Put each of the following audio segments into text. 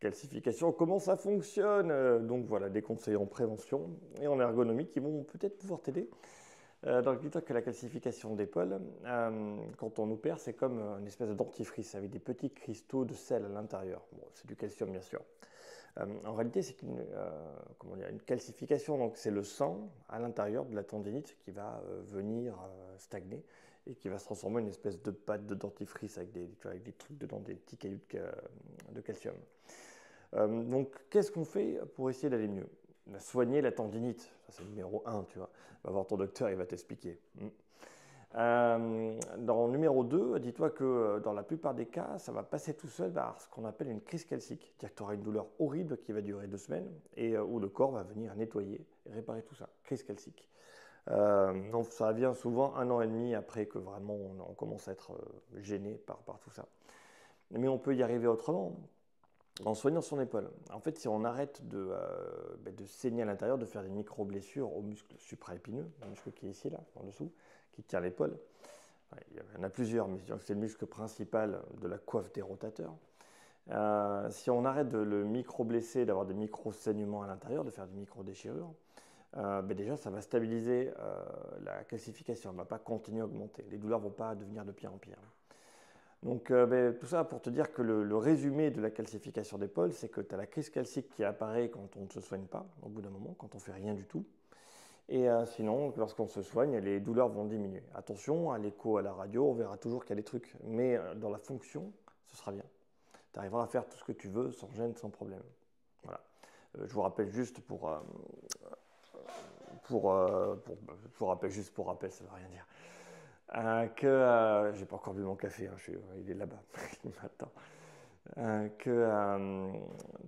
calcification, comment ça fonctionne? Donc voilà, des conseils en prévention et en ergonomie qui vont peut-être pouvoir t'aider. Donc dis-toi que la calcification d'épaule, quand on opère, c'est comme une espèce de dentifrice avec des petits cristaux de sel à l'intérieur. Bon, c'est du calcium bien sûr. En réalité, c'est comment dire, une calcification, donc c'est le sang à l'intérieur de la tendinite qui va venir stagner et qui va se transformer en une espèce de pâte de dentifrice avec tu vois, avec des trucs dedans, des petits cailloux de calcium. Donc, qu'est-ce qu'on fait pour essayer d'aller mieux? Soigner la tendinite, ça c'est le numéro 1, tu vois. Va voir ton docteur, il va t'expliquer. Dans le numéro 2, dis-toi que dans la plupart des cas, ça va passer tout seul par ce qu'on appelle une crise calcique. C'est-à-dire que tu auras une douleur horrible qui va durer 2 semaines et où le corps va venir nettoyer et réparer tout ça. Crise calcique. Donc ça vient souvent 1 an et demi après que vraiment on commence à être gêné par tout ça. Mais on peut y arriver autrement. En soignant son épaule. En fait, si on arrête de saigner à l'intérieur, de faire des micro-blessures au muscle supraépineux, le muscle qui est ici, là, en dessous, qui tient l'épaule. Il y en a plusieurs, mais c'est le muscle principal de la coiffe des rotateurs. Si on arrête de le micro-blesser, d'avoir des micro-saignements à l'intérieur, de faire des micro-déchirures, déjà, ça va stabiliser la calcification. Elle ne va pas continuer à augmenter. Les douleurs ne vont pas devenir de pire en pire. Donc tout ça pour te dire que le résumé de la calcification d'épaule, c'est que tu as la crise calcique qui apparaît quand on ne se soigne pas, au bout d'un moment, quand on ne fait rien du tout. Et sinon, lorsqu'on se soigne, les douleurs vont diminuer. Attention, à l'écho, à la radio, on verra toujours qu'il y a des trucs. Mais dans la fonction, ce sera bien. Tu arriveras à faire tout ce que tu veux, sans gêne, sans problème. Voilà. Je vous rappelle juste je vous rappelle juste pour rappel, ça ne veut rien dire. J'ai pas encore bu mon café, hein, il est là-bas, il m'attend. Tu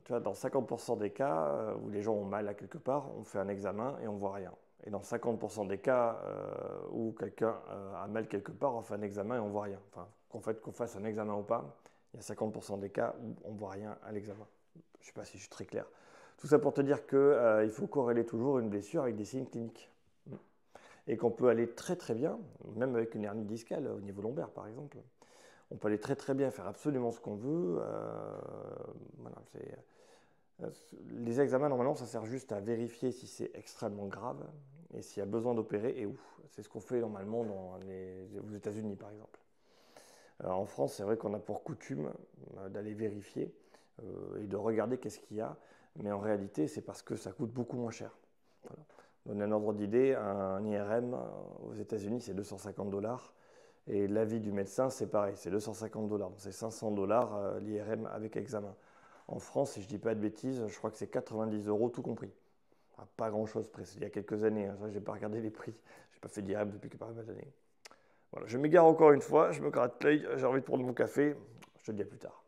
vois, dans 50% des cas où les gens ont mal à quelque part, on fait un examen et on voit rien. Et dans 50% des cas où quelqu'un a mal quelque part, on fait un examen et on voit rien. Enfin, qu'on fasse un examen ou pas, il y a 50% des cas où on voit rien à l'examen. Je ne sais pas si je suis très clair. Tout ça pour te dire qu'il faut corréler toujours une blessure avec des signes cliniques. Et qu'on peut aller très très bien, même avec une hernie discale au niveau lombaire par exemple. On peut aller très très bien, faire absolument ce qu'on veut. Voilà, les examens, normalement, ça sert juste à vérifier si c'est extrêmement grave et s'il y a besoin d'opérer et où. C'est ce qu'on fait normalement aux États-Unis par exemple. En France, c'est vrai qu'on a pour coutume d'aller vérifier et de regarder qu'est-ce qu'il y a, mais en réalité, c'est parce que ça coûte beaucoup moins cher. Voilà. Donner un ordre d'idée, un IRM aux États-Unis, c'est 250$. Et l'avis du médecin, c'est pareil, c'est 250$. Donc c'est 500$ l'IRM avec examen. En France, si je ne dis pas de bêtises, je crois que c'est 90€ tout compris. Pas grand-chose près, il y a quelques années. Je n'ai pas regardé les prix. Je n'ai pas fait d'IRM depuis pas mal d'années. Voilà, je m'égare encore une fois, je me gratte l'œil, j'ai envie de prendre mon café. Je te dis à plus tard.